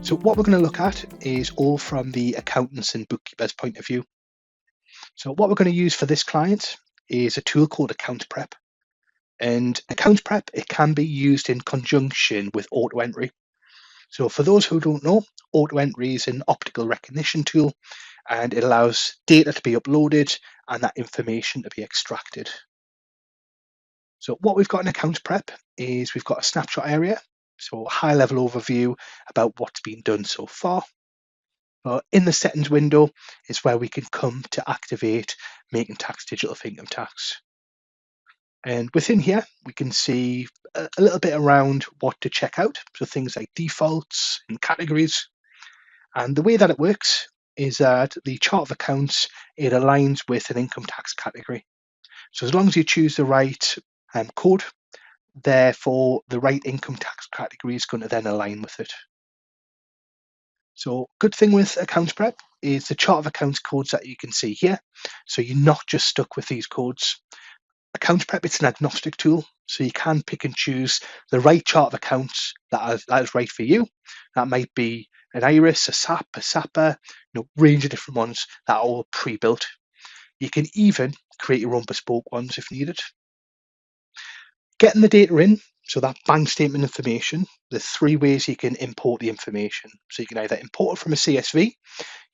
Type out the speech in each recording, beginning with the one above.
So what we're going to look at is all from the accountants and bookkeepers point of view. So what we're going to use for this client is a tool called AccountsPrep. And AccountsPrep, it can be used in conjunction with auto entry. So for those who don't know, auto entry is an optical recognition tool, and it allows data to be uploaded and that information to be extracted. So what we've got in AccountsPrep is we've got a snapshot area, so a high level overview about what's been done so far. In the settings window is where we can come to activate Making Tax Digital for Income Tax. And within here, we can see a little bit around what to check out. So things like defaults and categories. And the way that it works is that the chart of accounts, it aligns with an income tax category. So as long as you choose the right code, therefore the right income tax category is going to then align with it. So good thing with AccountsPrep is the chart of accounts codes that you can see here. So you're not just stuck with these codes. AccountsPrep, it's an agnostic tool, so you can pick and choose the right chart of accounts that is right for you. That might be an IRIS, a SAP, a SAPA, range of different ones that are all pre-built. You can even create your own bespoke ones if needed. Getting the data in, so that bank statement information, there's three ways you can import the information. So you can either import it from a CSV,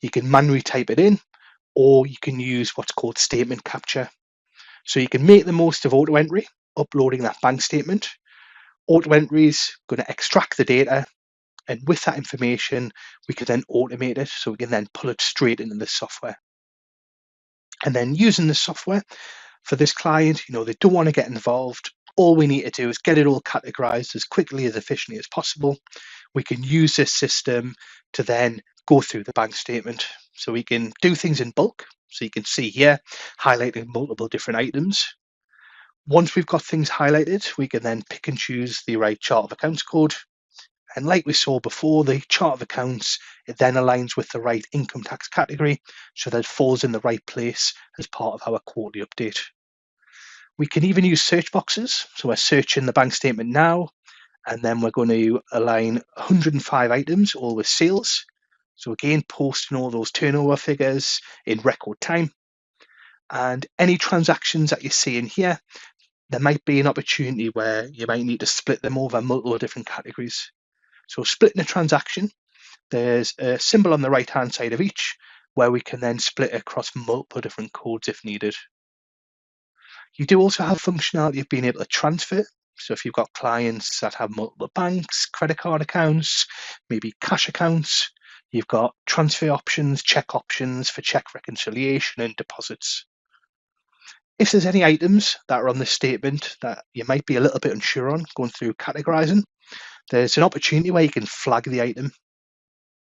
you can manually type it in, or you can use what's called statement capture. So you can make the most of auto entry, uploading that bank statement. Auto entry is going to extract the data, and with that information, we can then automate it. So we can then pull it straight into the software. And then using the software for this client, they don't want to get involved. All we need to do is get it all categorized as quickly, as efficiently as possible. We can use this system to then go through the bank statement. So we can do things in bulk. So you can see here, highlighting multiple different items. Once we've got things highlighted, we can then pick and choose the right chart of accounts code. And like we saw before, the chart of accounts, it then aligns with the right income tax category, so that it falls in the right place as part of our quarterly update. We can even use search boxes. So we're searching the bank statement now, and then we're going to align 105 items, all with sales. So again, posting all those turnover figures in record time. And any transactions that you see in here, there might be an opportunity where you might need to split them over multiple different categories. So splitting a transaction, there's a symbol on the right-hand side of each where we can then split across multiple different codes if needed. You do also have functionality of being able to transfer. So if you've got clients that have multiple banks, credit card accounts, maybe cash accounts, you've got transfer options, check options for check reconciliation and deposits. If there's any items that are on this statement that you might be a little bit unsure on going through categorizing, there's an opportunity where you can flag the item.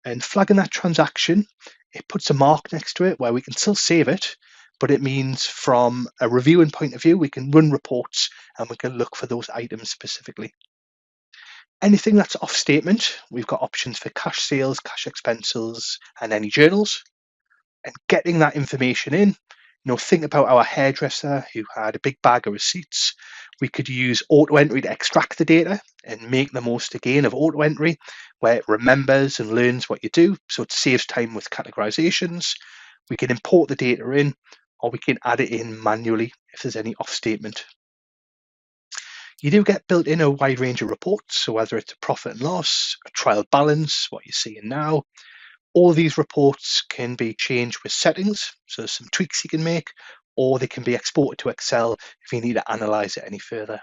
And flagging that transaction, it puts a mark next to it where we can still save it, but it means from a reviewing point of view, we can run reports and we can look for those items specifically. Anything that's off statement, we've got options for cash sales, cash expenses, and any journals. And getting that information in, think about our hairdresser who had a big bag of receipts. We could use auto entry to extract the data and make the most again of auto entry, where it remembers and learns what you do. So it saves time with categorizations. We can import the data in, or we can add it in manually if there's any off statement. You do get built in a wide range of reports. So whether it's a profit and loss, a trial balance, what you're seeing now, all these reports can be changed with settings. So there's some tweaks you can make, or they can be exported to Excel if you need to analyze it any further.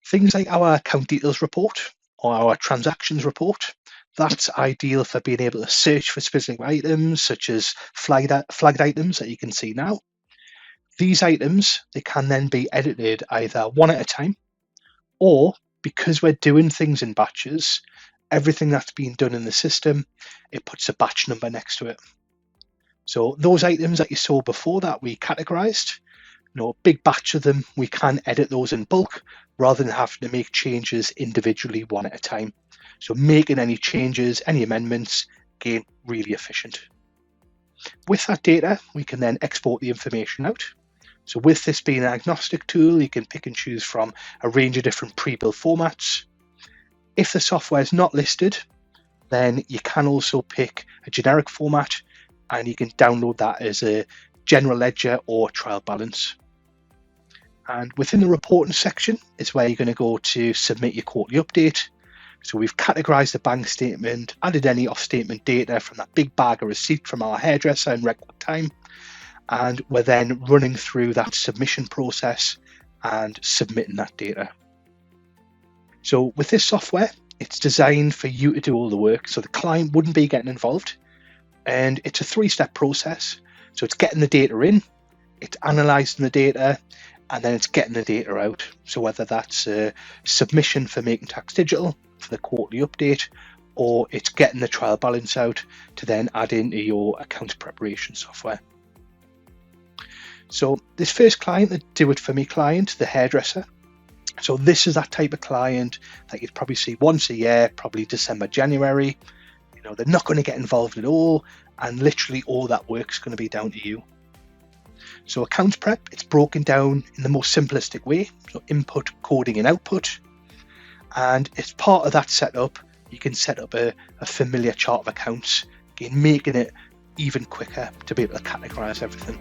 Things like our account details report or our transactions report, that's ideal for being able to search for specific items, such as flagged items that you can see now. These items, they can then be edited either one at a time, or because we're doing things in batches, everything that's being done in the system, it puts a batch number next to it. So those items that you saw before that we categorized, a big batch of them, we can edit those in bulk rather than having to make changes individually one at a time. So making any changes, any amendments, again, really efficient. With that data, we can then export the information out. So with this being an agnostic tool, you can pick and choose from a range of different pre-built formats. If the software is not listed, then you can also pick a generic format and you can download that as a general ledger or trial balance. And within the reporting section is where you're going to go to submit your quarterly update. So we've categorized the bank statement, added any off-statement data from that big bag of receipt from our hairdresser in record time. And we're then running through that submission process and submitting that data. So with this software, it's designed for you to do all the work. So the client wouldn't be getting involved. And it's a 3-step process. So it's getting the data in, it's analyzing the data, and then it's getting the data out. So whether that's a submission for Making Tax Digital for the quarterly update, or it's getting the trial balance out to then add into your accounts preparation software. So this first client, the Do It For Me client, the hairdresser. So this is that type of client that you'd probably see once a year, probably December, January. You know, they're not going to get involved at all, and literally all that work's going to be down to you. So AccountsPrep, it's broken down in the most simplistic way, so input, coding and output. And as part of that setup, you can set up a familiar chart of accounts, again, making it even quicker to be able to categorize everything.